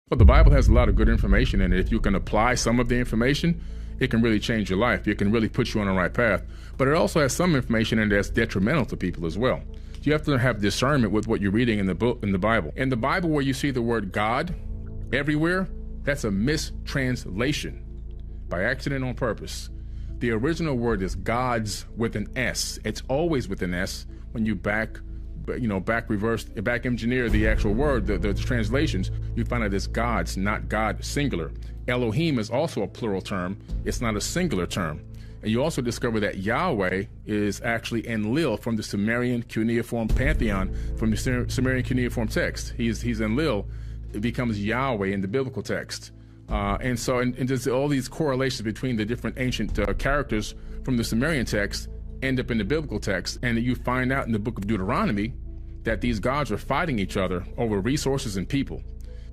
Well, the Bible has a lot of good information in it. If you can apply some of the information, it can really change your life. It can really put you on the right path. But it also has some information in it that's detrimental to people as well. You have to have discernment with what you're reading in the book, in the Bible. In the Bible, where you see the word God everywhere, that's a mistranslation by accident on purpose. The original word is gods with an S. It's always with an S. When you back engineer the actual word, the translations, you find out it's gods, not God singular. Elohim is also a plural term. It's not a singular term. And you also discover that Yahweh is actually Enlil from the Sumerian cuneiform pantheon, from the Sumerian cuneiform text. He's Enlil. It becomes Yahweh in the biblical text. And there's all these correlations between the different ancient characters from the Sumerian text end up in the biblical text. And you find out in the book of Deuteronomy that these gods are fighting each other over resources and people.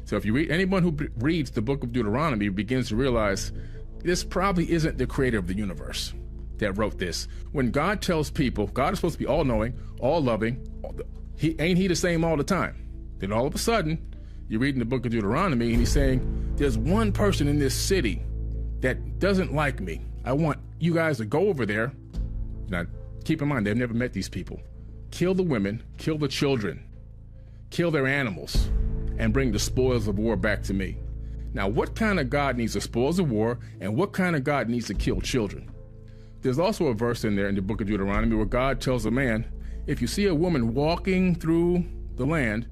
So if you read, anyone who reads the book of Deuteronomy begins to realize this probably isn't the creator of the universe that wrote this. When God tells people, God is supposed to be all-knowing, all-loving, ain't he the same all the time? Then all of a sudden, you read in the book of Deuteronomy and he's saying, there's one person in this city that doesn't like me. I want you guys to go over there. Now, keep in mind, they've never met these people. Kill the women, kill the children, kill their animals, and bring the spoils of war back to me. Now, what kind of God needs the spoils of war, and what kind of God needs to kill children? There's also a verse in there in the book of Deuteronomy where God tells a man, if you see a woman walking through the land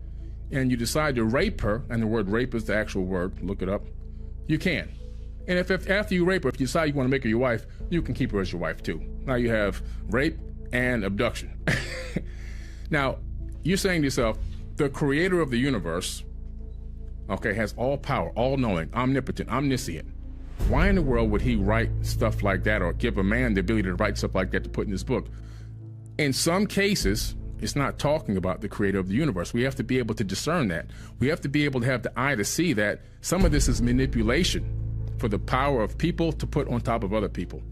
and you decide to rape her, and the word rape is the actual word, look it up, you can. And if after you rape her, if you decide you want to make her your wife, you can keep her as your wife too. Now you have rape and abduction. Now, you're saying to yourself, the creator of the universe, okay, has all power, all-knowing, omnipotent, omniscient. Why in the world would he write stuff like that or give a man the ability to write stuff like that to put in his book? In some cases, it's not talking about the creator of the universe. We have to be able to discern that. We have to be able to have the eye to see that some of this is manipulation for the power of people to put on top of other people.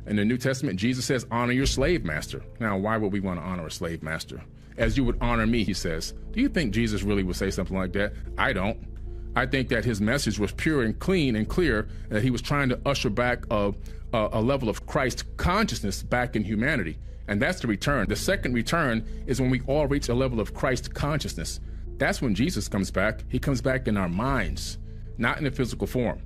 In the New Testament, Jesus says, honor your slave master. Now, why would we want to honor a slave master? As you would honor me, he says. Do you think Jesus really would say something like that? I don't. I think that his message was pure and clean and clear, that he was trying to usher back a level of Christ consciousness back in humanity. And that's the return. The second return is when we all reach a level of Christ consciousness. That's when Jesus comes back. He comes back in our minds, not in a physical form.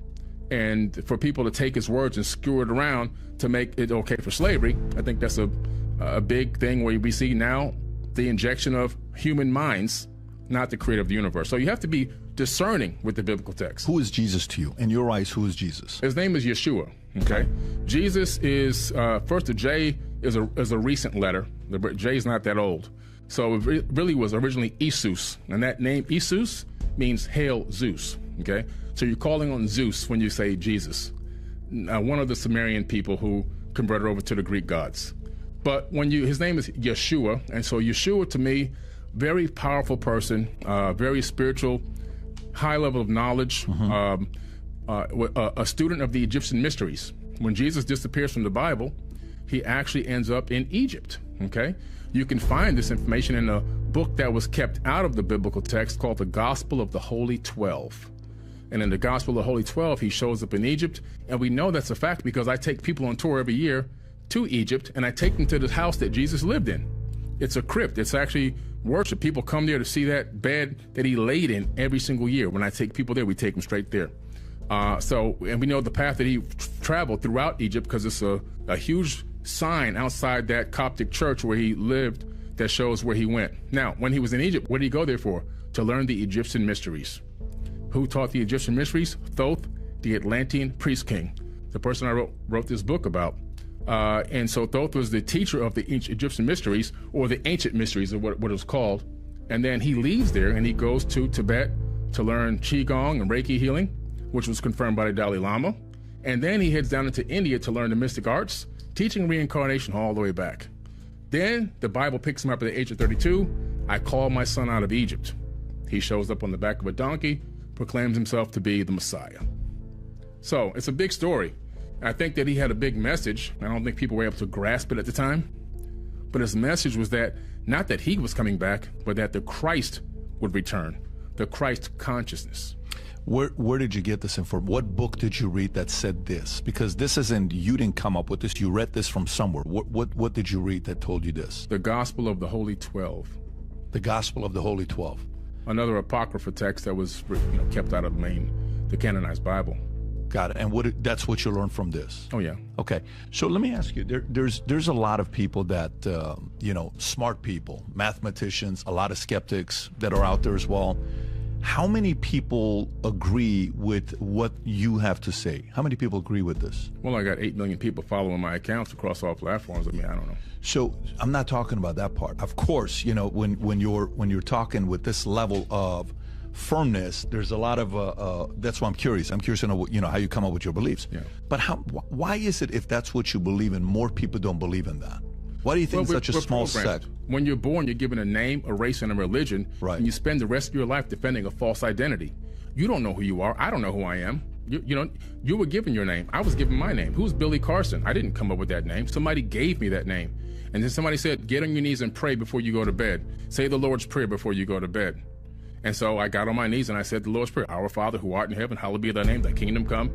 And for people to take his words and skewer it around to make it okay for slavery, I think that's a big thing where we see now the injection of human minds, not the creator of the universe. So you have to be discerning with the biblical text. Who is Jesus to you? In your eyes, who is Jesus? His name is Yeshua. Okay. Jesus is first. The J is a recent letter. The J is not that old. So it really was originally Isus, and that name Isus means hail Zeus. Okay. So you're calling on Zeus when you say Jesus, one of the Sumerian people who converted over to the Greek gods. But his name is Yeshua, and so Yeshua to me, very powerful person, very spiritual, high level of knowledge, a student of the Egyptian mysteries. When Jesus disappears from the Bible, he actually ends up in Egypt, okay? You can find this information in a book that was kept out of the biblical text called the Gospel of the Holy 12. And in the Gospel of the Holy 12, he shows up in Egypt, and we know that's a fact because I take people on tour every year to Egypt, and I take them to the house that Jesus lived in. It's a crypt. It's actually worship. People come there to see that bed that he laid in every single year. When I take people there, we take them straight there. And we know the path that he traveled throughout Egypt because it's a huge sign outside that Coptic church where he lived that shows where he went. Now, when he was in Egypt, what did he go there for? To learn the Egyptian mysteries. Who taught the Egyptian mysteries? Thoth, the Atlantean priest king, the person I wrote this book about. And so Thoth was the teacher of the Egyptian mysteries, or the ancient mysteries of what it was called. And then he leaves there and he goes to Tibet to learn Qigong and Reiki healing, which was confirmed by the Dalai Lama. And then he heads down into India to learn the mystic arts, teaching reincarnation all the way back. Then the Bible picks him up at the age of 32. I call my son out of Egypt. He shows up on the back of a donkey, proclaims himself to be the Messiah. So it's a big story. I think that he had a big message. I don't think people were able to grasp it at the time. But his message was that, not that he was coming back, but that the Christ would return, the Christ consciousness. Where did you get this information? What book did you read that said this? Because this isn't, you didn't come up with this. You read this from somewhere. What did you read that told you this? The Gospel of the Holy 12. The Gospel of the Holy 12. Another apocrypha text that was kept out of the canonized Bible. Got it. And that's what you learned from this? Oh, yeah. Okay. So let me ask you, there's a lot of people that, smart people, mathematicians, a lot of skeptics that are out there as well. How many people agree with what you have to say? How many people agree with this? Well, I got 8 million people following my accounts across all platforms. I mean, I don't know. So I'm not talking about that part. Of course, when you're talking with this level of firmness, there's a lot of that's why I'm curious. I'm curious to know how you come up with your beliefs. Yeah. But why is it, if that's what you believe in, more people don't believe in that? Why do you think such a small sect? When you're born, you're given a name, a race, and a religion, right, and you spend the rest of your life defending a false identity. You don't know who you are. I don't know who I am. You were given your name. I was given my name. Who's Billy Carson? I didn't come up with that name. Somebody gave me that name. And then somebody said, get on your knees and pray before you go to bed. Say the Lord's Prayer before you go to bed. And so I got on my knees and I said the Lord's Prayer. Our Father who art in heaven, hallowed be thy name, thy kingdom come,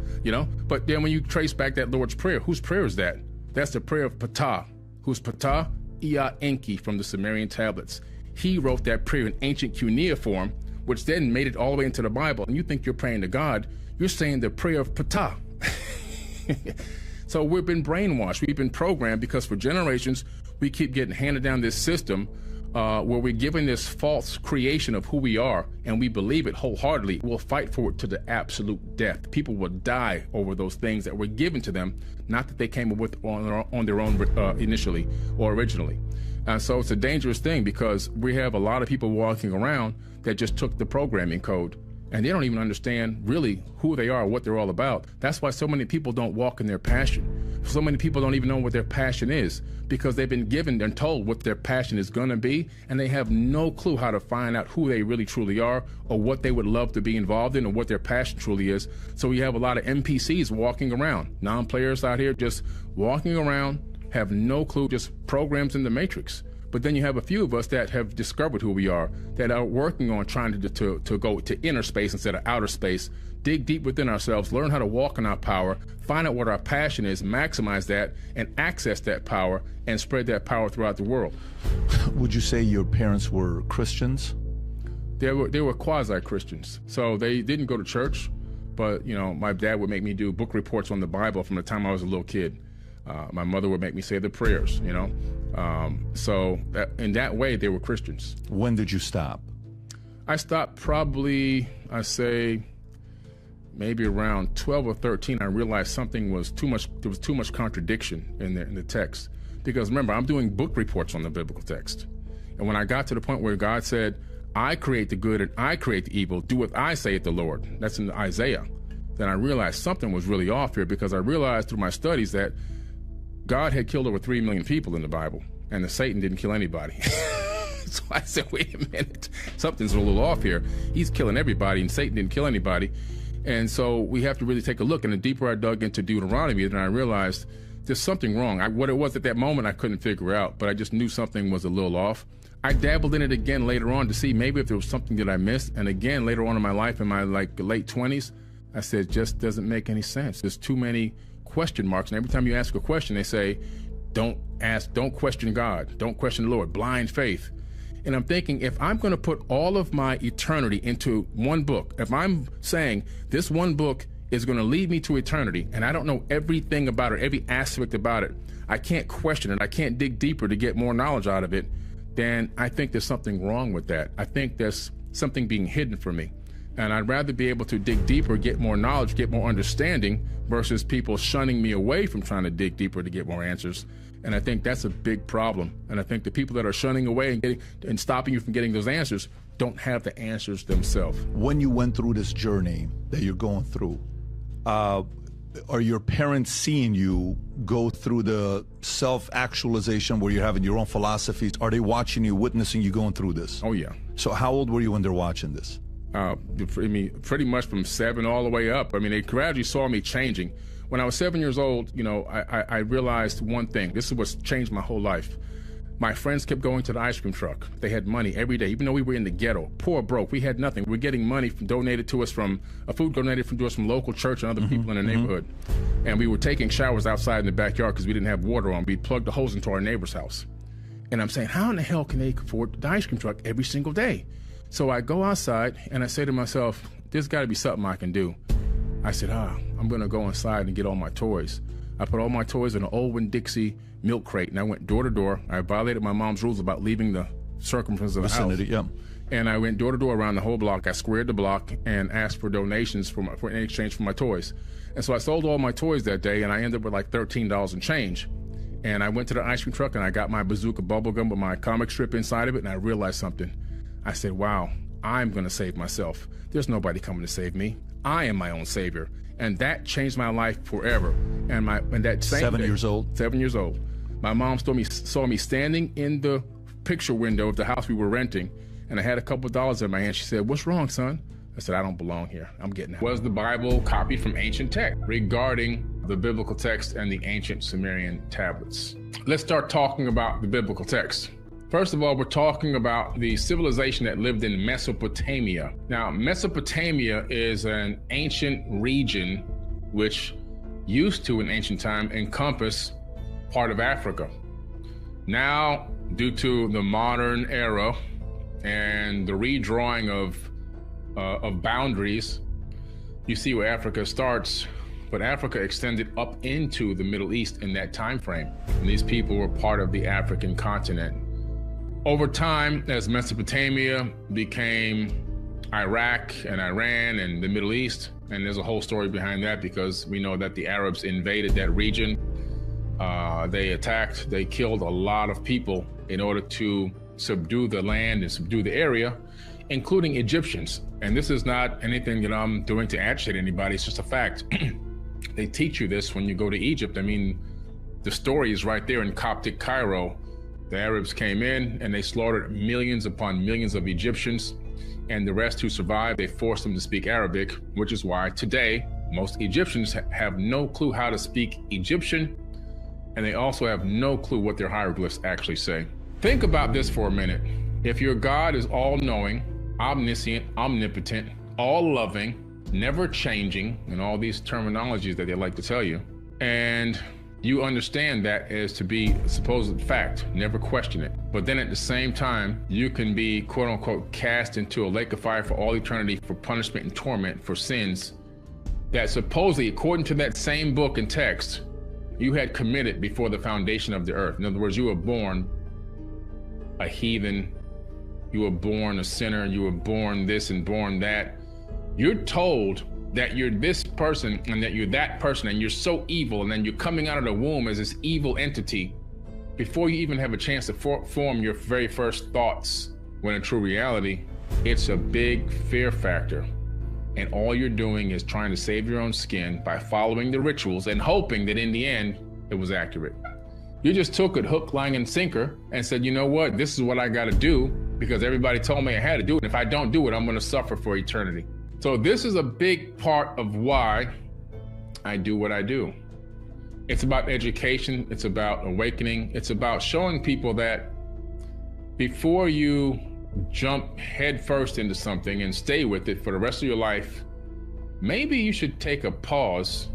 But then when you trace back that Lord's Prayer, whose prayer is that? That's the prayer of Ptah. Who's Ptah? Ea Enki from the Sumerian tablets. He wrote that prayer in ancient cuneiform, which then made it all the way into the Bible. And you think you're praying to God, you're saying the prayer of Ptah. So we've been brainwashed. We've been programmed because for generations, we keep getting handed down this system where we're given this false creation of who we are, and we believe it wholeheartedly. We'll fight for it to the absolute death. People will die over those things that were given to them, not that they came up with on their own initially or originally. And so it's a dangerous thing because we have a lot of people walking around that just took the programming code, and they don't even understand really who they are, what they're all about. That's why so many people don't walk in their passion. So many people don't even know what their passion is because they've been given and told what their passion is going to be, and they have no clue how to find out who they really truly are or what they would love to be involved in or what their passion truly is. So we have a lot of NPCs walking around, non-players out here just walking around, have no clue, just programs in the matrix. But then you have a few of us that have discovered who we are, that are working on trying to go to inner space instead of outer space, dig deep within ourselves, learn how to walk in our power, find out what our passion is, maximize that, and access that power and spread that power throughout the world. Would you say your parents were Christians? They were quasi-Christians. So they didn't go to church, but my dad would make me do book reports on the Bible from the time I was a little kid. My mother would make me say the prayers, So in that way, they were Christians. When did you stop? I stopped probably, maybe around 12 or 13. I realized something was too much. There was too much contradiction in the text. Because remember, I'm doing book reports on the biblical text. And when I got to the point where God said, I create the good and I create the evil, do what I say at the Lord. That's in Isaiah. Then I realized something was really off here because I realized through my studies that God had killed over 3 million people in the Bible, and Satan didn't kill anybody. So I said, wait a minute, something's a little off here. He's killing everybody, and Satan didn't kill anybody. And so we have to really take a look. And the deeper I dug into Deuteronomy, then I realized there's something wrong. What it was at that moment, I couldn't figure out, but I just knew something was a little off. I dabbled in it again later on to see maybe if there was something that I missed. And again, later on in my life, in my late 20s, I said, just doesn't make any sense. There's too many question marks. And every time you ask a question, they say, don't question God. Don't question the Lord. Blind faith. And I'm thinking, if I'm going to put all of my eternity into one book, if I'm saying this one book is going to lead me to eternity, and I don't know everything about it, every aspect about it, I can't question it, I can't dig deeper to get more knowledge out of it, then I think there's something wrong with that. I think there's something being hidden from me. And I'd rather be able to dig deeper, get more knowledge, get more understanding, versus people shunning me away from trying to dig deeper to get more answers. And I think that's a big problem. And I think the people that are shunning away and stopping you from getting those answers don't have the answers themselves. When you went through this journey that you're going through, are your parents seeing you go through the self-actualization where you're having your own philosophies? Are they watching you, witnessing you going through this? Oh, yeah. So how old were you when they're watching this? Pretty much from 7 all the way up. They gradually saw me changing. When I was 7 years old, I realized one thing. This is what's changed my whole life. My friends kept going to the ice cream truck. They had money every day, even though we were in the ghetto, poor, broke. We had nothing. We were getting money donated to us from food donated to us from local church and other people in the neighborhood. And we were taking showers outside in the backyard because we didn't have water on. We'd plug the hose into our neighbor's house. And I'm saying, how in the hell can they afford the ice cream truck every single day? So I go outside and I say to myself, there's got to be something I can do. I said, I'm going to go inside and get all my toys. I put all my toys in an old Winn-Dixie milk crate, and I went door to door. I violated my mom's rules about leaving the circumference of the vicinity, house. Yeah. And I went door to door around the whole block. I squared the block and asked for donations for in exchange for my toys. And so I sold all my toys that day, and I ended up with like $13 and change. And I went to the ice cream truck, and I got my Bazooka bubblegum with my comic strip inside of it, and I realized something. I said, wow, I'm going to save myself. There's nobody coming to save me. I am my own savior. And that changed my life forever. And that same 7 day, years old? 7 years old. My mom saw me standing in the picture window of the house we were renting, and I had a couple of dollars in my hand. She said, what's wrong, son? I said, I don't belong here. I'm getting out. Was the Bible copied from ancient text regarding the biblical text and the ancient Sumerian tablets? Let's start talking about the biblical text. First of all, we're talking about the civilization that lived in Mesopotamia. Now, Mesopotamia is an ancient region which used to, in ancient time, encompass part of Africa. Now, due to the modern era and the redrawing of boundaries, you see where Africa starts, but Africa extended up into the Middle East in that time frame. And these people were part of the African continent. Over time, as Mesopotamia became Iraq and Iran and the Middle East, and there's a whole story behind that because we know that the Arabs invaded that region. They attacked, they killed a lot of people in order to subdue the land and subdue the area, including Egyptians. And this is not anything that I'm doing to agitate anybody, it's just a fact. They teach you this when you go to Egypt. I mean, the story is right there in Coptic Cairo. The Arabs came in and they slaughtered millions upon millions of Egyptians, and the rest who survived, they forced them to speak Arabic, which is why today most Egyptians have no clue how to speak Egyptian, and they also have no clue what their hieroglyphs actually say. Think about this for a minute. If your God is all-knowing, omniscient, omnipotent, all-loving, never changing, and all these terminologies that they like to tell you, and you understand that as to be a supposed fact, never question it. But then at the same time, you can be quote unquote cast into a lake of fire for all eternity for punishment and torment for sins that supposedly, according to that same book and text, you had committed before the foundation of the earth. In other words, you were born a heathen, you were born a sinner, you were born this and born that. You're told that you're this person and that you're that person and you're so evil, and then you're coming out of the womb as this evil entity before you even have a chance to form your very first thoughts, when in true reality, it's a big fear factor. And all you're doing is trying to save your own skin by following the rituals and hoping that in the end, it was accurate. You just took it hook, line, and sinker and said, you know what, this is what I gotta do because everybody told me I had to do it. And if I don't do it, I'm gonna suffer for eternity. So this is a big part of why I do what I do. It's about education, it's about awakening, it's about showing people that before you jump headfirst into something and stay with it for the rest of your life, maybe you should take a pause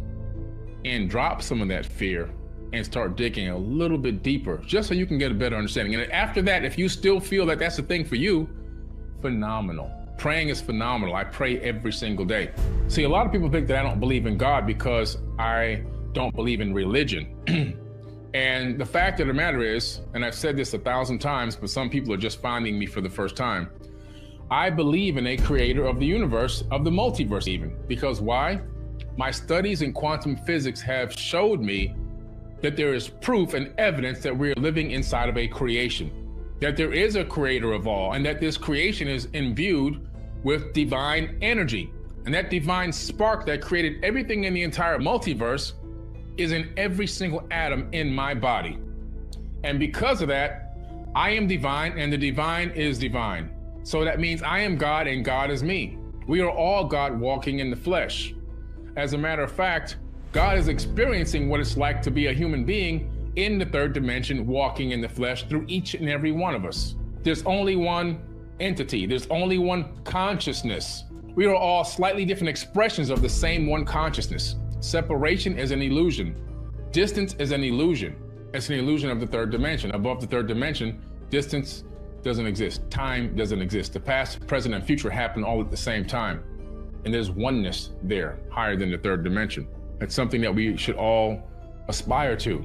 and drop some of that fear and start digging a little bit deeper, just so you can get a better understanding. And after that, if you still feel that that's the thing for you, phenomenal. Praying is phenomenal. I pray every single day. See, a lot of people think that I don't believe in God because I don't believe in religion. And the fact of the matter is, and I've said this 1,000 times, but some people are just finding me for the first time, I believe in a creator of the universe, of the multiverse even. Because why? My studies in quantum physics have showed me that there is proof and evidence that we're living inside of a creation, that there is a creator of all, and that this creation is imbued with divine energy. And that divine spark that created everything in the entire multiverse is in every single atom in my body. And because of that, I am divine and the divine is divine. So that means I am God and God is me. We are all God walking in the flesh. As a matter of fact, God is experiencing what it's like to be a human being in the third dimension, walking in the flesh through each and every one of us. There's only one entity. There's only one consciousness. We are all slightly different expressions of the same one consciousness. Separation is an illusion. Distance is an illusion. It's an illusion of the third dimension. Above the third dimension, distance doesn't exist. Time doesn't exist. The past, present, and future happen all at the same time. And there's oneness there, higher than the third dimension. It's something that we should all aspire to.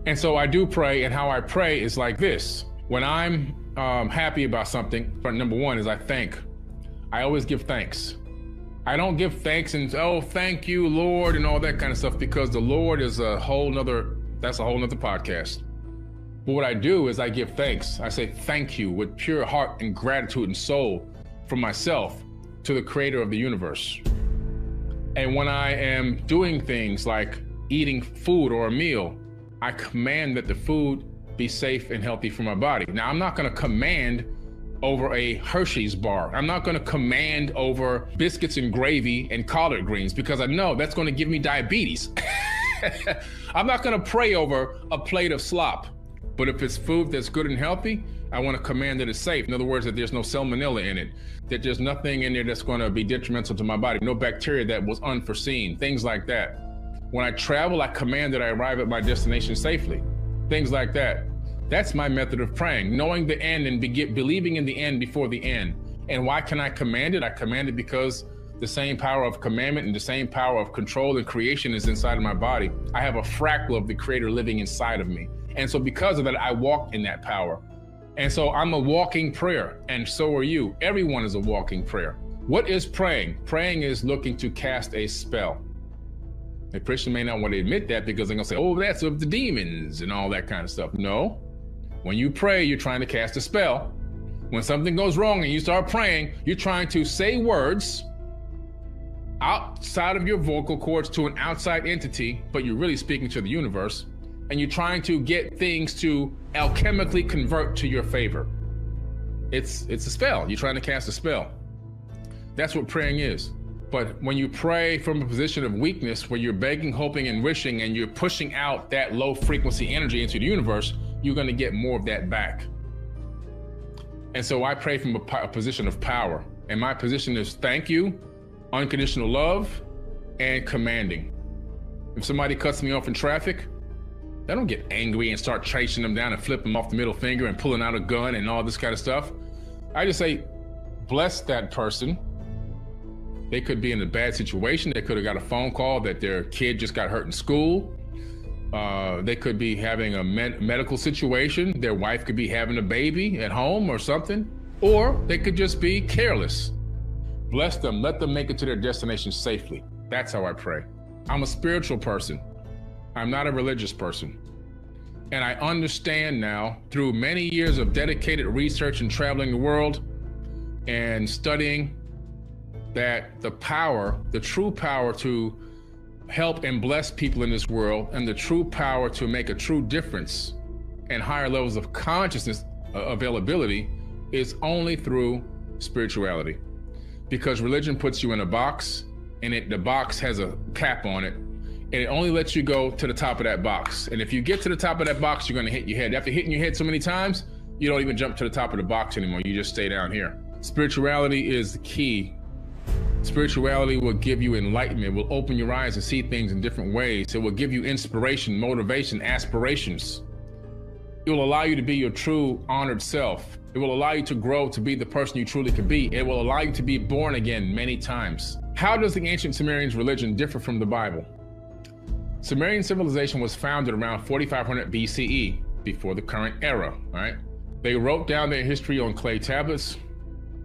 And so I do pray, and how I pray is like this. When I'm happy about something, number one is I thank. I always give thanks. I don't give thanks and, oh, thank you, Lord, and all that kind of stuff, because the Lord is that's a whole nother podcast. But what I do is I give thanks. I say thank you with pure heart and gratitude and soul from myself to the creator of the universe. And when I am doing things like eating food or a meal, I command that the food be safe and healthy for my body. Now, I'm not going to command over a Hershey's bar. I'm not going to command over biscuits and gravy and collard greens, because I know that's going to give me diabetes. I'm not going to pray over a plate of slop. But if it's food that's good and healthy, I want to command that it's safe. In other words, that there's no salmonella in it, that there's nothing in there that's going to be detrimental to my body, no bacteria that was unforeseen, things like that. When I travel, I command that I arrive at my destination safely, things like that. That's my method of praying, knowing the end and believing in the end before the end. And why can I command it? I command it because the same power of commandment and the same power of control and creation is inside of my body. I have a fractal of the creator living inside of me. And so because of that, I walk in that power. And so I'm a walking prayer, and so are you. Everyone is a walking prayer. What is praying? Praying is looking to cast a spell. A Christian may not want to admit that because they're going to say, oh, that's of the demons and all that kind of stuff. No. When you pray, you're trying to cast a spell. When something goes wrong and you start praying, you're trying to say words outside of your vocal cords to an outside entity, but you're really speaking to the universe. And you're trying to get things to alchemically convert to your favor. It's a spell. You're trying to cast a spell. That's what praying is. But when you pray from a position of weakness, where you're begging, hoping, and wishing, and you're pushing out that low frequency energy into the universe, you're going to get more of that back. And so I pray from a position of power. And my position is thank you, unconditional love, and commanding. If somebody cuts me off in traffic, I don't get angry and start chasing them down and flip them off the middle finger and pulling out a gun and all this kind of stuff. I just say, bless that person. They could be in a bad situation. They could have got a phone call that their kid just got hurt in school. They could be having a medical situation. Their wife could be having a baby at home or something. Or they could just be careless. Bless them. Let them make it to their destination safely. That's how I pray. I'm a spiritual person. I'm not a religious person. And I understand now, through many years of dedicated research and traveling the world and studying, that the power, the true power to help and bless people in this world, and the true power to make a true difference and higher levels of consciousness availability is only through spirituality. Because religion puts you in a box, and the box has a cap on it, and it only lets you go to the top of that box. And if you get to the top of that box, you're going to hit your head. After hitting your head so many times, you don't even jump to the top of the box anymore. You just stay down here. Spirituality is the key. Spirituality will give you enlightenment. It will open your eyes and see things in different ways. It will give you inspiration, motivation, aspirations. It will allow you to be your true honored self. It will allow you to grow to be the person you truly could be. It will allow you to be born again many times. How does the ancient Sumerians' religion differ from the Bible? Sumerian civilization was founded around 4500 BCE, before the current era, right? They wrote down their history on clay tablets,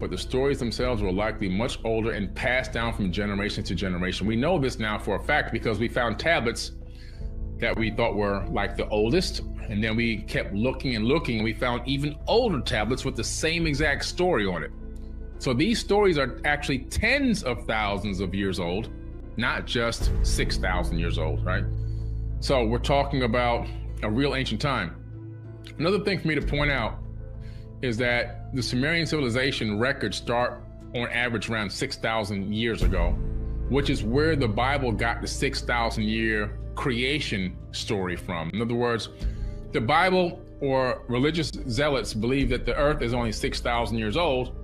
but the stories themselves were likely much older and passed down from generation to generation. We know this now for a fact because we found tablets that we thought were like the oldest, and then we kept looking and looking, and we found even older tablets with the same exact story on it. So these stories are actually tens of thousands of years old, not just 6,000 years old, right? So we're talking about a real ancient time. Another thing for me to point out is that the Sumerian civilization records start on average around 6,000 years ago. which is where the Bible got the 6,000 year creation story from. In other words, the Bible or religious zealots believe that the earth is only 6,000 years old.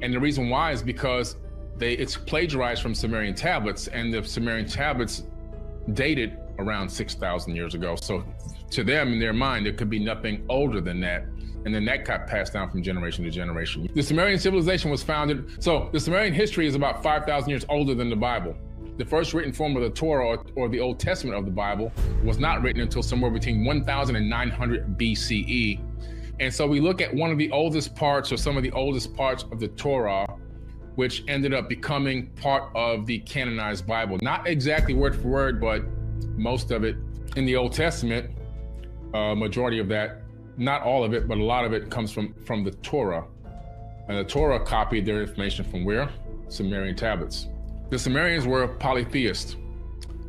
And the reason why is because it's plagiarized from Sumerian tablets, and the Sumerian tablets dated around 6,000 years ago. So to them, in their mind, there could be nothing older than that. And then that got passed down from generation to generation. The Sumerian civilization was founded, so the Sumerian history is about 5,000 years older than the Bible. The first written form of the Torah or the Old Testament of the Bible was not written until somewhere between 1,000 and 900 BCE. And so we look at one of the oldest parts or some of the oldest parts of the Torah, which ended up becoming part of the canonized Bible. Not exactly word for word, but most of it in the Old Testament, majority of that, not all of it, but a lot of it comes from the Torah. And the Torah copied their information from where? Sumerian tablets. The Sumerians were polytheists.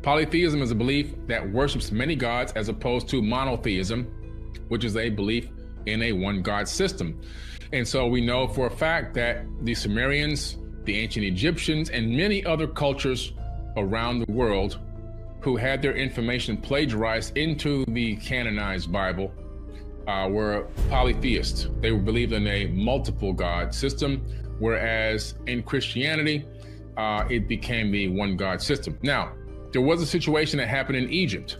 Polytheism is a belief that worships many gods as opposed to monotheism, which is a belief in a one God system. And so we know for a fact that the Sumerians, the ancient Egyptians, and many other cultures around the world who had their information plagiarized into the canonized Bible were polytheists. They believed in a multiple God system, whereas in Christianity, it became the one God system. Now, there was a situation that happened in Egypt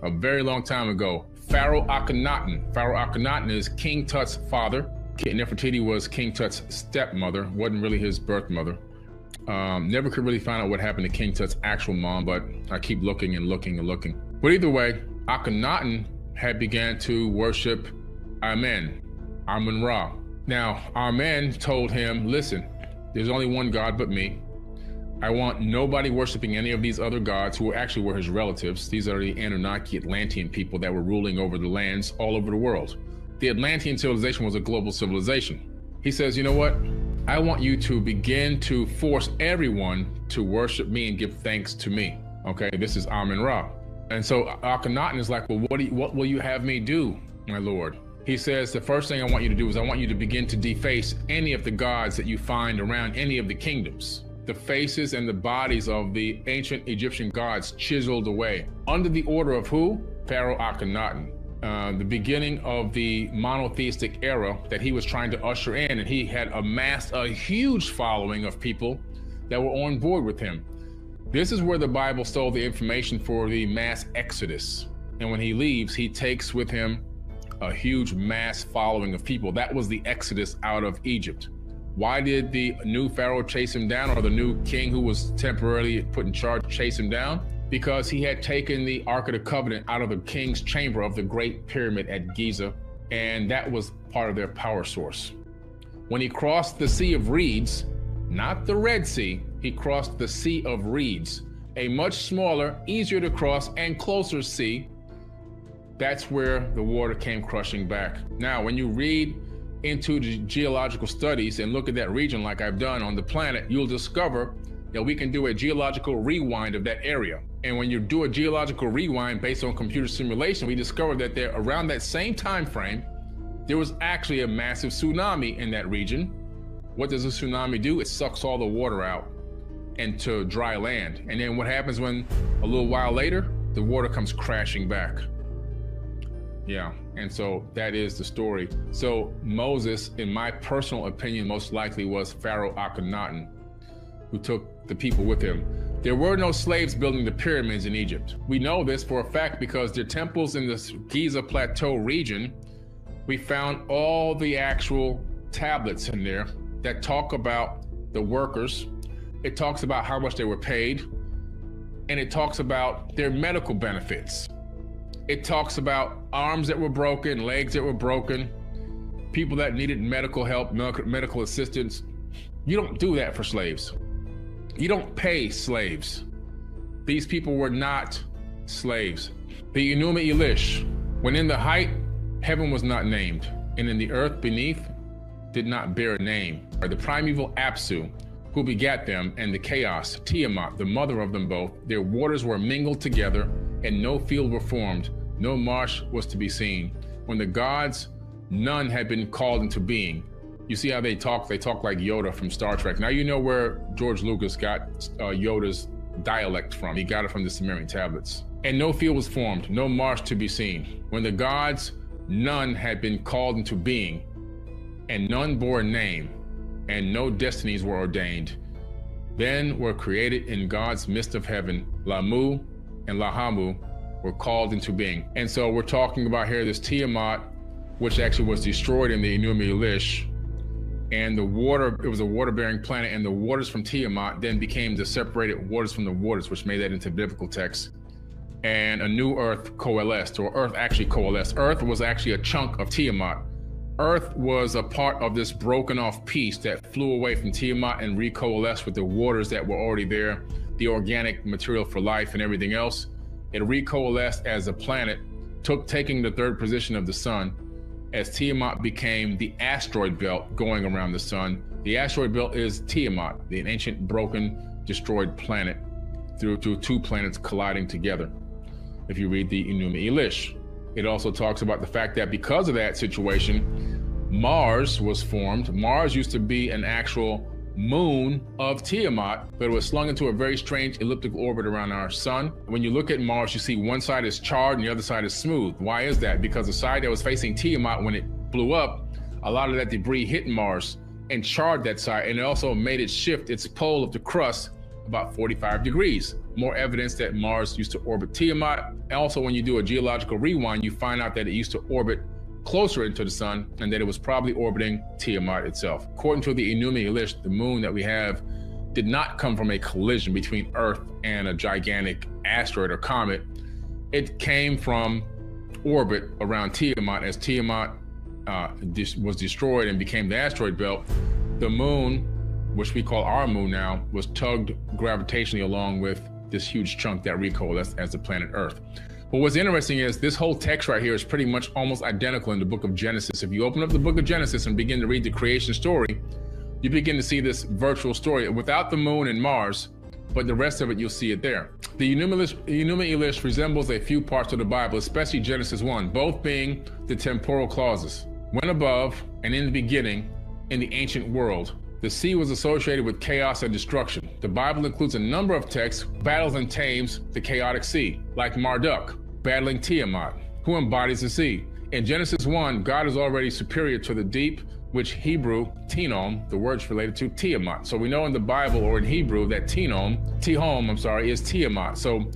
a very long time ago. Pharaoh Akhenaten. Pharaoh Akhenaten is King Tut's father. Nefertiti was King Tut's stepmother, wasn't really his birth mother. Never could really find out what happened to King Tut's actual mom, but I keep looking and looking and looking. But either way, Akhenaten had began to worship Amen, Amun-Ra. Now, Amen told him, listen, there's only one God but me. I want nobody worshiping any of these other gods who actually were his relatives. These are the Anunnaki Atlantean people that were ruling over the lands all over the world. The Atlantean civilization was a global civilization. He says, you know what? I want you to begin to force everyone to worship me and give thanks to me. Okay, this is Amun-Ra. And so Akhenaten is like, well, what will you have me do, my lord? He says, the first thing I want you to do is I want you to begin to deface any of the gods that you find around any of the kingdoms. The faces and the bodies of the ancient Egyptian gods chiseled away. Under the order of who? Pharaoh Akhenaten. The beginning of the monotheistic era that he was trying to usher in, and he had amassed a huge following of people that were on board with him. This is where the Bible stole the information for the mass exodus. And when he leaves, he takes with him a huge mass following of people. That was the exodus out of Egypt. Why did the new Pharaoh chase him down, or the new king who was temporarily put in charge chase him down? Because he had taken the Ark of the Covenant out of the king's chamber of the Great Pyramid at Giza, and that was part of their power source. When he crossed the Sea of Reeds, not the Red Sea, he crossed the Sea of Reeds, a much smaller, easier to cross, and closer sea. That's where the water came crushing back. Now, when you read into the geological studies and look at that region like I've done on the planet, you'll discover that we can do a geological rewind of that area. And when you do a geological rewind based on computer simulation, we discovered that there, around that same time frame, there was actually a massive tsunami in that region. What does a tsunami do? It sucks all the water out into dry land. And then what happens when a little while later, the water comes crashing back? Yeah, and so that is the story. So Moses, in my personal opinion, most likely was Pharaoh Akhenaten, who took the people with him. There were no slaves building the pyramids in Egypt. We know this for a fact because their temples in the Giza Plateau region, we found all the actual tablets in there that talk about the workers. It talks about how much they were paid, and it talks about their medical benefits. It talks about arms that were broken, legs that were broken, people that needed medical help, medical assistance. You don't do that for slaves. You don't pay slaves. These people were not slaves. The Enuma Elish, when in the height, heaven was not named, and in the earth beneath did not bear a name. The primeval Apsu, who begat them, and the chaos, Tiamat, the mother of them both, their waters were mingled together, and no field were formed, no marsh was to be seen. When the gods, none had been called into being. You see how they talk? They talk like Yoda from Star Trek. Now you know where George Lucas got Yoda's dialect from. He got it from the Sumerian tablets. And no field was formed, no marsh to be seen. When the gods, none had been called into being, and none bore a name, and no destinies were ordained. Then were created in God's midst of heaven, Lamu and Lahamu were called into being. And so we're talking about here this Tiamat, which actually was destroyed in the Enuma Elish. And the water, it was a water-bearing planet, and the waters from Tiamat then became the separated waters from the waters, which made that into biblical text. And a new earth coalesced, or earth actually coalesced. Earth was actually a chunk of Tiamat. Earth was a part of this broken off piece that flew away from Tiamat and recoalesced with the waters that were already there, the organic material for life and everything else. It recoalesced as a planet, taking the third position of the sun, as Tiamat became the asteroid belt going around the sun. The asteroid belt is Tiamat, the ancient, broken, destroyed planet, through two planets colliding together. If you read the Enuma Elish, it also talks about the fact that because of that situation, Mars was formed. Mars used to be an actual moon of Tiamat, but it was slung into a very strange elliptical orbit around our sun. When you look at Mars, you see one side is charred and the other side is smooth. Why is that? Because the side that was facing Tiamat, when it blew up, a lot of that debris hit Mars and charred that side, and it also made it shift its pole of the crust about 45 degrees. More evidence that Mars used to orbit Tiamat. And also, when you do a geological rewind, you find out that it used to orbit closer into the sun, and that it was probably orbiting Tiamat itself. According to the Enuma Elish, the moon that we have did not come from a collision between Earth and a gigantic asteroid or comet. It came from orbit around Tiamat. As Tiamat was destroyed and became the asteroid belt, the moon, which we call our moon now, was tugged gravitationally along with this huge chunk that recoalesced as the planet Earth. But what's interesting is this whole text right here is pretty much almost identical in the book of Genesis. If you open up the book of Genesis and begin to read the creation story, you begin to see this virtual story without the moon and Mars, but the rest of it, you'll see it there. The Enuma Elish resembles a few parts of the Bible, especially Genesis 1, both being the temporal clauses. When above and in the beginning, in the ancient world, the sea was associated with chaos and destruction. The Bible includes a number of texts, battles and tames the chaotic sea, like Marduk battling Tiamat, who embodies the sea. In Genesis 1, God is already superior to the deep, which Hebrew, Tinom, the word's related to Tiamat. So we know in the Bible or in Hebrew that Tihom, is Tiamat. So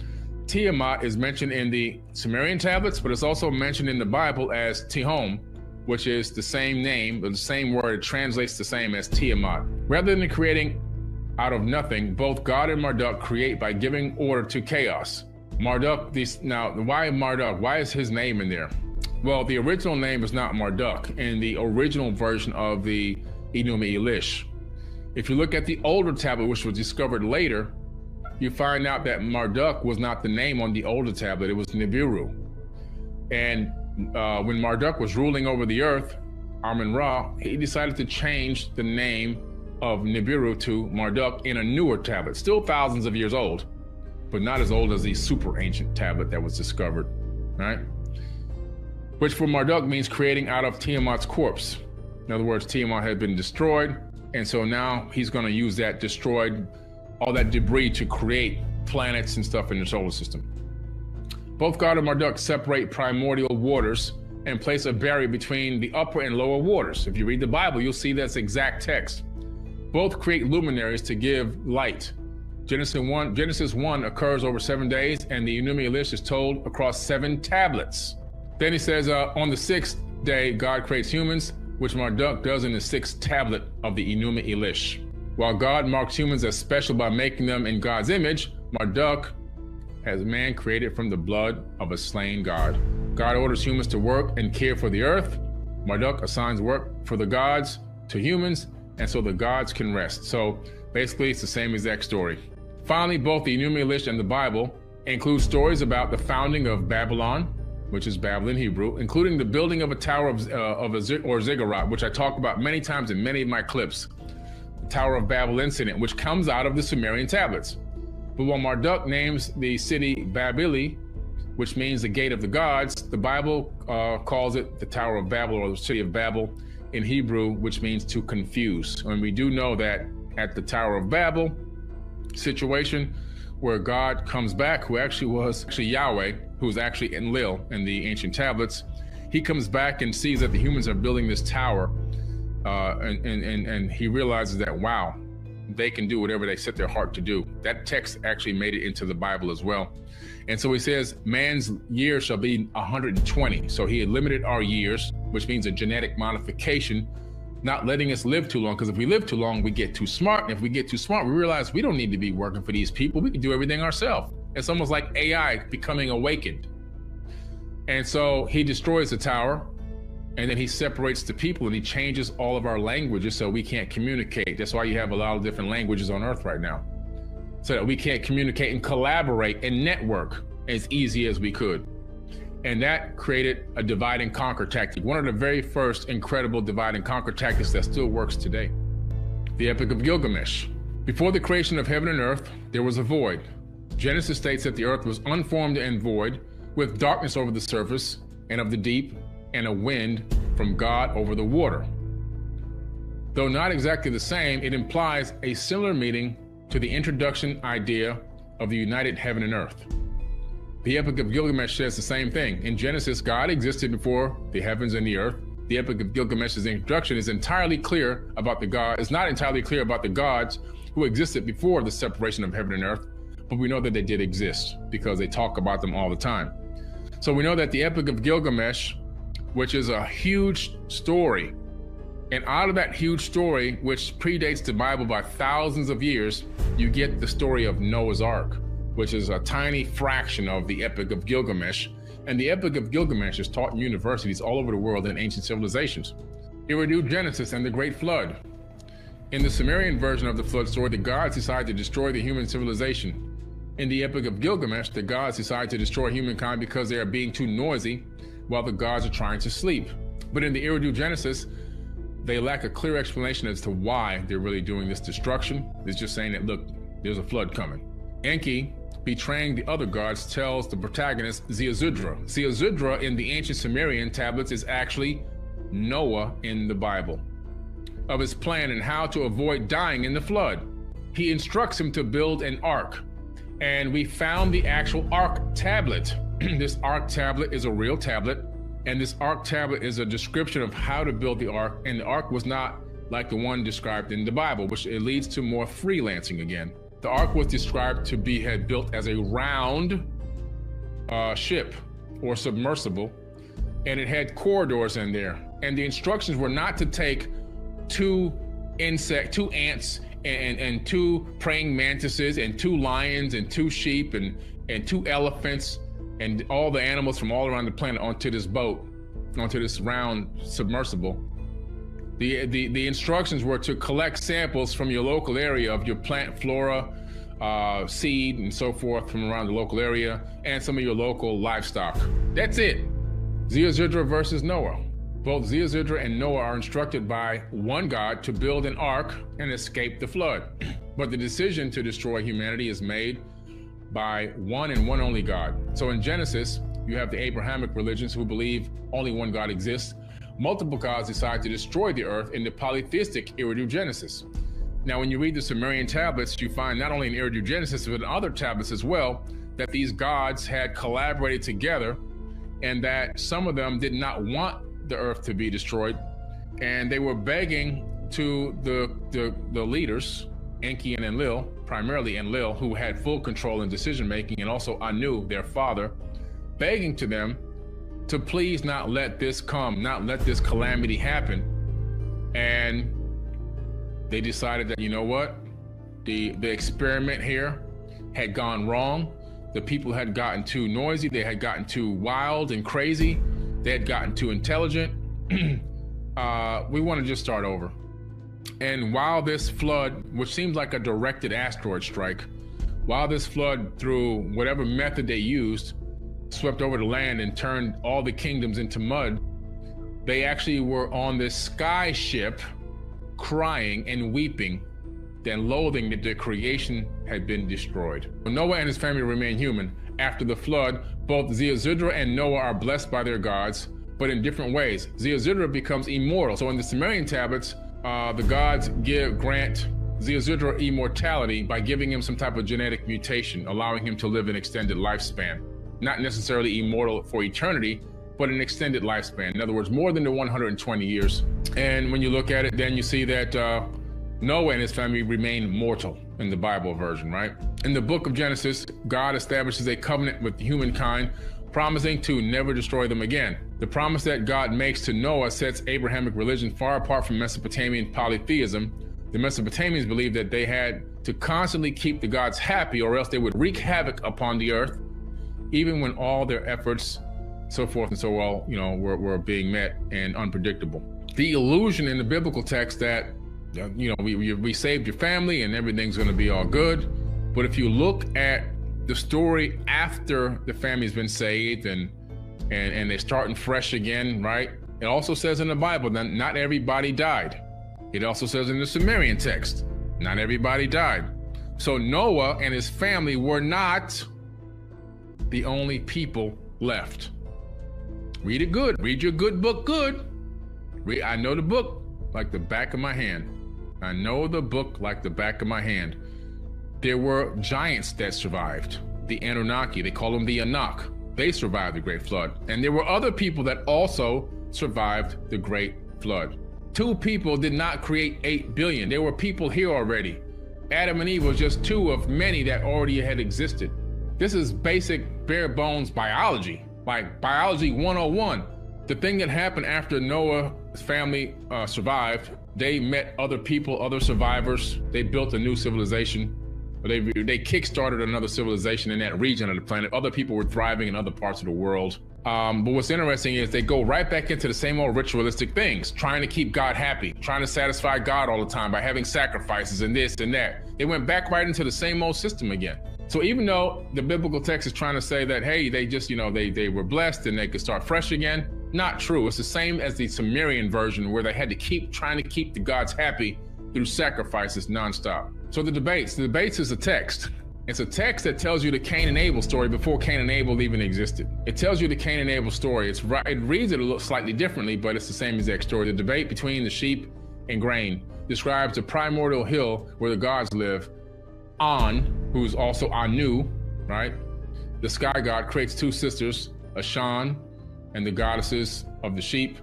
Tiamat is mentioned in the Sumerian tablets, but it's also mentioned in the Bible as Tihom, which is the same name, but the same word. It translates the same as Tiamat. Rather than creating out of nothing, both God and Marduk create by giving order to chaos. Marduk, now why Marduk? Why is his name in there? Well, the original name is not Marduk in the original version of the Enuma Elish. If you look at the older tablet, which was discovered later, you find out that Marduk was not the name on the older tablet, it was Nibiru. And when Marduk was ruling over the earth, Amun-Ra, he decided to change the name of Nibiru to Marduk in a newer tablet, still thousands of years old, but not as old as the super ancient tablet that was discovered, right? Which for Marduk means creating out of Tiamat's corpse. In other words, Tiamat had been destroyed, and so now he's going to use that destroyed, all that debris to create planets and stuff in the solar system. Both God and Marduk separate primordial waters and place a barrier between the upper and lower waters. If you read the Bible, you'll see that's exact text. Both create luminaries to give light. Genesis 1 occurs over 7 days, and the Enuma Elish is told across 7 tablets. Then he says, on the 6th day, God creates humans, which Marduk does in the 6th tablet of the Enuma Elish. While God marks humans as special by making them in God's image, Marduk has man created from the blood of a slain God. God orders humans to work and care for the earth. Marduk assigns work for the gods to humans, and so the gods can rest. So basically, it's the same exact story. Finally, both the Enuma Elish and the Bible include stories about the founding of Babylon, which is Babel in Hebrew, including the building of a tower or ziggurat, which I talk about many times in many of my clips. The Tower of Babel incident, which comes out of the Sumerian tablets. But while Marduk names the city Babili, which means the gate of the gods, the Bible calls it the Tower of Babel or the city of Babel in Hebrew, which means to confuse. And we do know that at the Tower of Babel situation, where God comes back, who actually was Yahweh, who's actually Enlil in the ancient tablets. He comes back and sees that the humans are building this tower, and he realizes that, wow, they can do whatever they set their heart to do. That text actually made it into the Bible as well. And so he says, man's years shall be 120. So he had limited our years, which means a genetic modification, not letting us live too long. Because if we live too long, we get too smart. And if we get too smart, we realize we don't need to be working for these people. We can do everything ourselves. It's almost like AI becoming awakened. And so he destroys the tower, and then he separates the people, and he changes all of our languages so we can't communicate. That's why you have a lot of different languages on Earth right now, so that we can't communicate and collaborate and network as easy as we could. And that created a divide and conquer tactic, one of the very first incredible divide and conquer tactics that still works today. The Epic of Gilgamesh. Before the creation of heaven and earth, there was a void. Genesis states that the earth was unformed and void, with darkness over the surface and of the deep, and a wind from God over the water. Though not exactly the same, it implies a similar meaning to the introduction idea of the united heaven and earth. The Epic of Gilgamesh says the same thing. In Genesis, God existed before the heavens and the earth. The Epic of Gilgamesh's introduction is not entirely clear about the gods who existed before the separation of heaven and earth, but we know that they did exist because they talk about them all the time. So we know that the Epic of Gilgamesh, which is a huge story, and out of that huge story, which predates the Bible by thousands of years, you get the story of Noah's Ark, which is a tiny fraction of the Epic of Gilgamesh. And the Epic of Gilgamesh is taught in universities all over the world in ancient civilizations. Eridu Genesis and the Great Flood. In the Sumerian version of the flood story, the gods decide to destroy the human civilization. In the Epic of Gilgamesh, the gods decide to destroy humankind because they are being too noisy while the gods are trying to sleep. But in the Eridu Genesis, they lack a clear explanation as to why they're really doing this destruction. It's just saying that, look, there's a flood coming. Enki, betraying the other gods, tells the protagonist Ziusudra. Ziusudra in the ancient Sumerian tablets is actually Noah in the Bible, of his plan and how to avoid dying in the flood. He instructs him to build an ark, and we found the actual ark tablet. This ark tablet is a real tablet, and this ark tablet is a description of how to build the ark, and the ark was not like the one described in the Bible, which it leads to more freelancing again. The ark was described to be built as a round ship or submersible, and it had corridors in there. And the instructions were not to take two ants and two praying mantises and two lions and two sheep and two elephants and all the animals from all around the planet onto this boat, onto this round submersible. The instructions were to collect samples from your local area of your plant flora, seed and so forth from around the local area, and some of your local livestock. That's it. Ziusudra versus Noah. Both Ziusudra and Noah are instructed by one God to build an ark and escape the flood. But the decision to destroy humanity is made by one and one only God. So in Genesis, you have the Abrahamic religions who believe only one God exists. Multiple gods decide to destroy the earth in the polytheistic Eridu Genesis. Now, when you read the Sumerian tablets, you find not only in Eridu Genesis, but in other tablets as well, that these gods had collaborated together and that some of them did not want the earth to be destroyed. And they were begging to the leaders, Enki and Enlil, primarily Enlil, who had full control in decision-making, and also Anu, their father, begging to them to please not let this come, not let this calamity happen. And they decided that, you know what? The experiment here had gone wrong. The people had gotten too noisy. They had gotten too wild and crazy. They had gotten too intelligent. We want to just start over. And while this flood, which seems like a directed asteroid strike, while this flood, through whatever method they used, swept over the land and turned all the kingdoms into mud, they actually were on this sky ship crying and weeping, then loathing that their creation had been destroyed. Noah and his family remain human. After the flood, both Ziusudra and Noah are blessed by their gods, but in different ways. Ziusudra becomes immortal. So in the Sumerian tablets, the gods grant Ziusudra immortality by giving him some type of genetic mutation, allowing him to live an extended lifespan. Not necessarily immortal for eternity, but an extended lifespan. In other words, more than the 120 years. And when you look at it, then you see that Noah and his family remain mortal in the Bible version, right? In the book of Genesis, God establishes a covenant with humankind, promising to never destroy them again. The promise that God makes to Noah sets Abrahamic religion far apart from Mesopotamian polytheism. The Mesopotamians believed that they had to constantly keep the gods happy or else they would wreak havoc upon the earth, even when all their efforts, so forth and so well, were being met and unpredictable. The illusion in the biblical text that, we saved your family and everything's going to be all good. But if you look at the story after the family's been saved and they're starting fresh again, right? It also says in the Bible that not everybody died. It also says in the Sumerian text, not everybody died. So Noah and his family were not the only people left. Read it good. Read your good book good. I know the book like the back of my hand. I know the book like the back of my hand. There were giants that survived. The Anunnaki, they call them the Anak. They survived the Great Flood. And there were other people that also survived the Great Flood. 2 people did not create 8 billion. There were people here already. Adam and Eve was just 2 of many that already had existed. This is basic bare bones biology, like biology 101. The thing that happened after Noah's family survived, they met other people, other survivors. They built a new civilization. They kick-started another civilization in that region of the planet. Other people were thriving in other parts of the world. But what's interesting is they go right back into the same old ritualistic things, trying to keep God happy, trying to satisfy God all the time by having sacrifices and this and that. They went back right into the same old system again. So even though the biblical text is trying to say that, hey, they just, they were blessed and they could start fresh again, not true. It's the same as the Sumerian version where they had to keep trying to keep the gods happy through sacrifices nonstop. So the debates is a text. It's a text that tells you the Cain and Abel story before Cain and Abel even existed. It tells you the Cain and Abel story. It reads it a little slightly differently, but it's the same exact story. The debate between the sheep and grain describes the primordial hill where the gods live. An, who's also Anu, right? The sky god creates 2 sisters, Ashan and the goddesses of the sheep,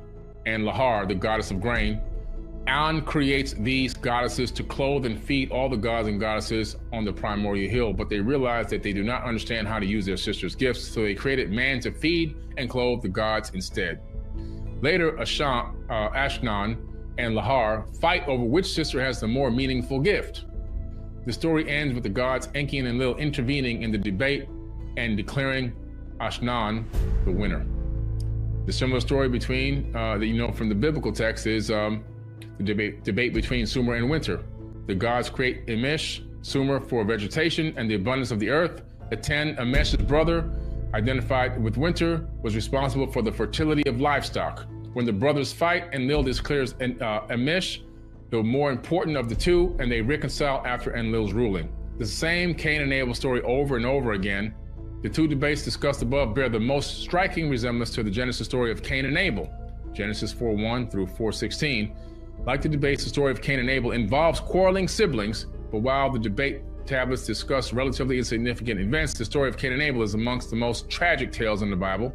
and Lahar, the goddess of grain. An creates these goddesses to clothe and feed all the gods and goddesses on the primordial hill, but they realize that they do not understand how to use their sisters' gifts, so they created man to feed and clothe the gods instead. Later, Ashnan and Lahar fight over which sister has the more meaningful gift. The story ends with the gods Enki and Enlil intervening in the debate and declaring Ashnan the winner. The similar story between, from the biblical text is the debate between Sumer and Winter. The gods create Emesh, Sumer for vegetation and the abundance of the earth. Eten, Emesh's brother, identified with Winter, was responsible for the fertility of livestock. When the brothers fight, Enlil declares Emesh the more important of the 2, and they reconcile after Enlil's ruling. The same Cain and Abel story over and over again. The 2 debates discussed above bear the most striking resemblance to the Genesis story of Cain and Abel, Genesis 4:1 through 4:16. Like the debates, the story of Cain and Abel involves quarreling siblings, but while the debate tablets discuss relatively insignificant events, the story of Cain and Abel is amongst the most tragic tales in the Bible,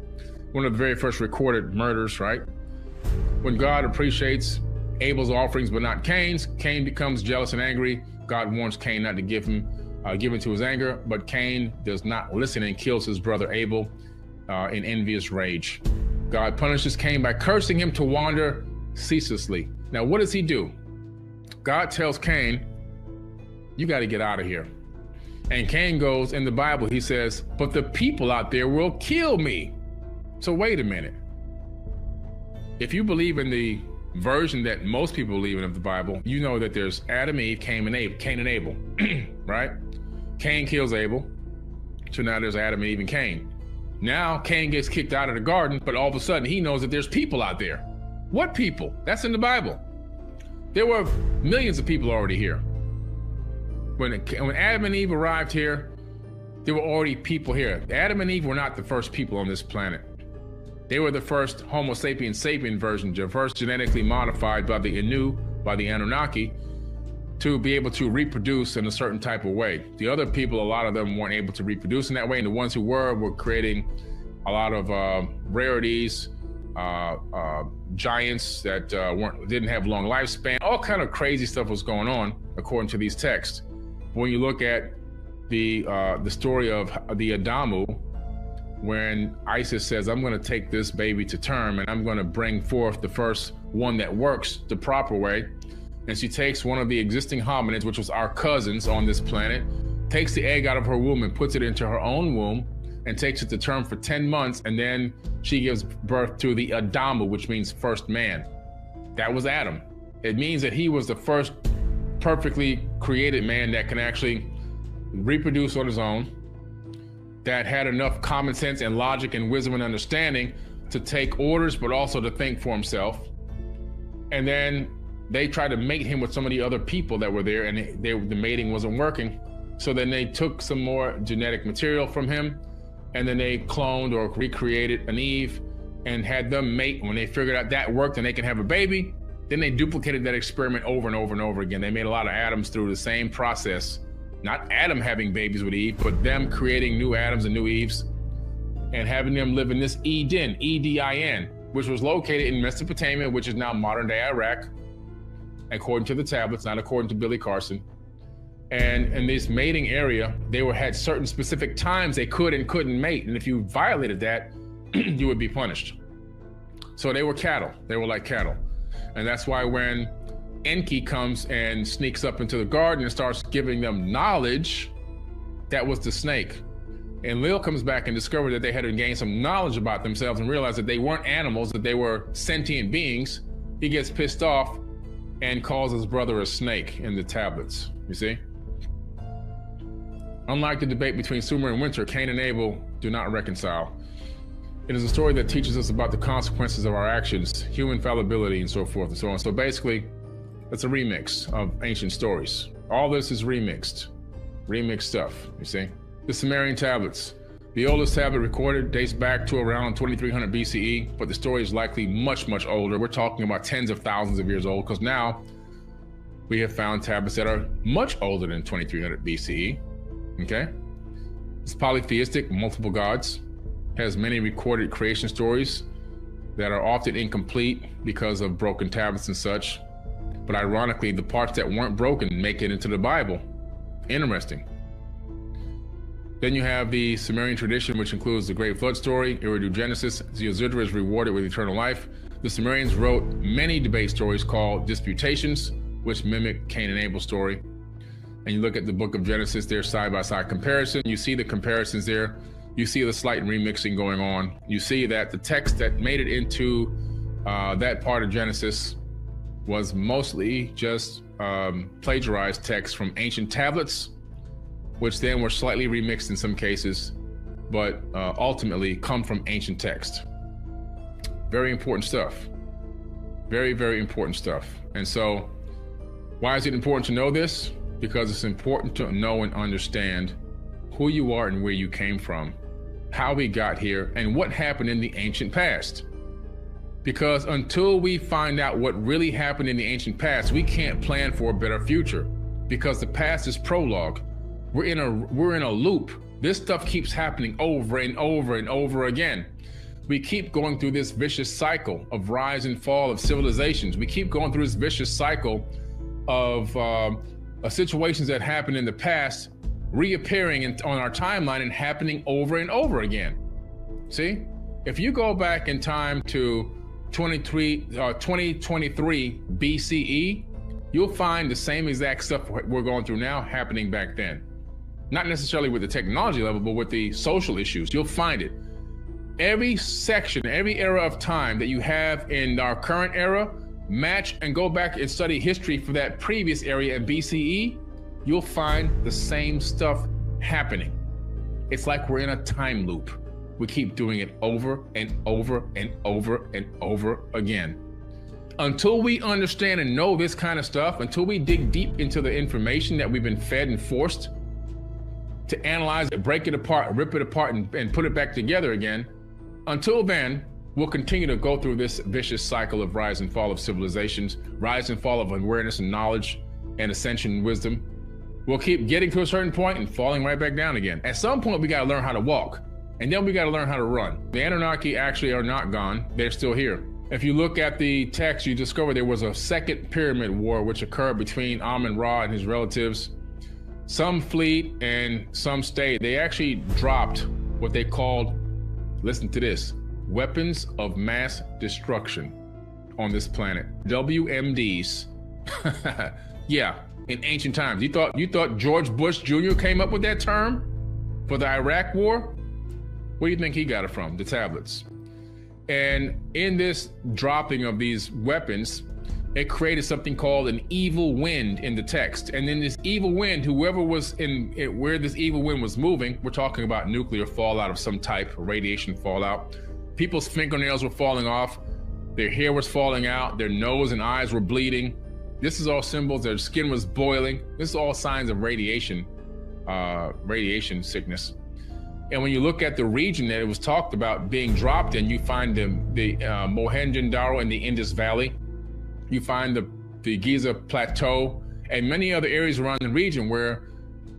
one of the very first recorded murders, right? When God appreciates Abel's offerings but not Cain's, Cain becomes jealous and angry. God warns Cain not to give in to his anger, but Cain does not listen and kills his brother Abel in envious rage. God punishes Cain by cursing him to wander ceaselessly. Now, what does he do? God tells Cain, you got to get out of here. And Cain goes, in the Bible, he says, but the people out there will kill me. So wait a minute. If you believe in the version that most people believe in of the Bible, you know that there's Adam, Eve, Cain and Abel, right? Cain kills Abel. So now there's Adam, Eve, and Cain. Now Cain gets kicked out of the garden, but all of a sudden he knows that there's people out there. What people? That's in the Bible. There were millions of people already here. When Adam and Eve arrived here, there were already people here. Adam and Eve were not the first people on this planet. They were the first Homo sapiens sapien version, first genetically modified by the Anu, by the Anunnaki. to be able to reproduce in a certain type of way. The other people, a lot of them weren't able to reproduce in that way, and the ones who were creating a lot of rarities, giants that didn't have long lifespan. All kind of crazy stuff was going on according to these texts. When you look at the story of the Adamu, when Isis says, I'm going to take this baby to term and I'm going to bring forth the first one that works the proper way. And she takes one of the existing hominids, which was our cousins on this planet, takes the egg out of her womb and puts it into her own womb and takes it to term for 10 months. And then she gives birth to the Adamu, which means first man. That was Adam. It means that he was the first perfectly created man that can actually reproduce on his own, that had enough common sense and logic and wisdom and understanding to take orders, but also to think for himself. And then they tried to mate him with some of the other people that were there, and the mating wasn't working. So then they took some more genetic material from him, and then they cloned or recreated an Eve and had them mate. When they figured out that worked and they can have a baby, then they duplicated that experiment over and over and over again. They made a lot of Adams through the same process. Not Adam having babies with Eve, but them creating new Adams and new Eves and having them live in this Eden, E-D-I-N, which was located in Mesopotamia, which is now modern day Iraq, according to the tablets, not according to Billy Carson. And in this mating area, they had certain specific times they could and couldn't mate. And if you violated that, you would be punished. So they were cattle. They were like cattle. And that's why when Enki comes and sneaks up into the garden and starts giving them knowledge, that was the snake. And Lil comes back and discovered that they had to gain some knowledge about themselves and realize that they weren't animals, that they were sentient beings. He gets pissed off and calls his brother a snake in the tablets, you see? Unlike the debate between Sumer and Winter, Cain and Abel do not reconcile. It is a story that teaches us about the consequences of our actions, human fallibility, and so forth and so on. So basically, it's a remix of ancient stories. All this is remixed stuff, you see? The Sumerian tablets. The oldest tablet recorded dates back to around 2300 BCE, but the story is likely much, much older. We're talking about tens of thousands of years old, because now we have found tablets that are much older than 2300 BCE, okay? It's polytheistic, multiple gods, has many recorded creation stories that are often incomplete because of broken tablets and such. But ironically, the parts that weren't broken make it into the Bible. Interesting. Then you have the Sumerian tradition, which includes the Great Flood story, Eridu Genesis. Ziusudra is rewarded with eternal life. The Sumerians wrote many debate stories called disputations, which mimic Cain and Abel's story. And you look at the book of Genesis, there's side-by-side comparison. You see the comparisons there. You see the slight remixing going on. You see that the text that made it into that part of Genesis was mostly just plagiarized text from ancient tablets, which then were slightly remixed in some cases, but ultimately come from ancient text. Very important stuff. Very, very important stuff. And so why is it important to know this? Because it's important to know and understand who you are and where you came from, how we got here, and what happened in the ancient past. Because until we find out what really happened in the ancient past, we can't plan for a better future, because the past is prologue. We're in a loop. This stuff keeps happening over and over and over again. We keep going through this vicious cycle of rise and fall of civilizations. We keep going through this vicious cycle of situations that happened in the past reappearing on our timeline and happening over and over again. See, if you go back in time to 2023 BCE, you'll find the same exact stuff we're going through now happening back then. Not necessarily with the technology level, but with the social issues. You'll find it. Every section, every era of time that you have in our current era, match and go back and study history for that previous area in BCE, you'll find the same stuff happening. It's like we're in a time loop. We keep doing it over and over and over and over again. Until we understand and know this kind of stuff, until we dig deep into the information that we've been fed and forced to analyze it, break it apart, rip it apart, and put it back together again, until then, we'll continue to go through this vicious cycle of rise and fall of civilizations, rise and fall of awareness and knowledge, and ascension wisdom, we'll keep getting to a certain point and falling right back down again. At some point, we got to learn how to walk, and then we got to learn how to run. The Anunnaki actually are not gone. They're still here. If you look at the text, you discover there was a second pyramid war which occurred between Amun-Ra and his relatives. Some fled and some stayed. They actually dropped what they called, listen to this, weapons of mass destruction on this planet. WMDs. Yeah, in ancient times. You thought George Bush Jr. came up with that term for the Iraq War? Where do you think he got it from? The tablets. And in this dropping of these weapons, it created something called an evil wind in the text. And then this evil wind, whoever was in it, where this evil wind was moving, we're talking about nuclear fallout of some type, radiation fallout. People's fingernails were falling off, their hair was falling out, their nose and eyes were bleeding. This is all symbols, their skin was boiling. This is all signs of radiation sickness. And when you look at the region that it was talked about being dropped in, you find the Mohenjo-Daro in the Indus Valley. You find the Giza Plateau and many other areas around the region where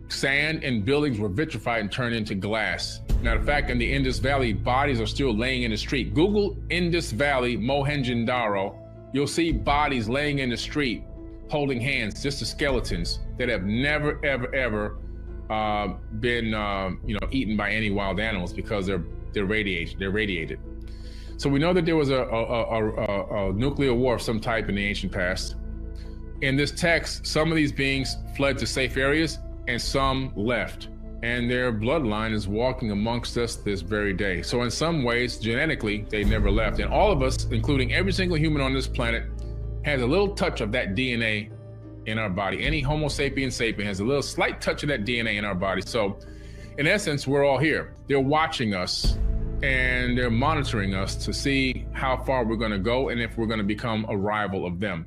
sand and buildings were vitrified and turned into glass. Matter of fact, in the Indus Valley, bodies are still laying in the street. Google Indus Valley, Mohenjo-Daro. You'll see bodies laying in the street, holding hands, just the skeletons that have never, ever been eaten by any wild animals because they're radiated. So we know that there was a nuclear war of some type in the ancient past. In this text, some of these beings fled to safe areas and some left, and their bloodline is walking amongst us this very day. So in some ways, genetically, they never left. And all of us, including every single human on this planet, has a little touch of that DNA in our body. Any Homo sapiens sapien has a little slight touch of that DNA in our body. So in essence, we're all here. They're watching us and they're monitoring us to see how far we're going to go and if we're going to become a rival of them.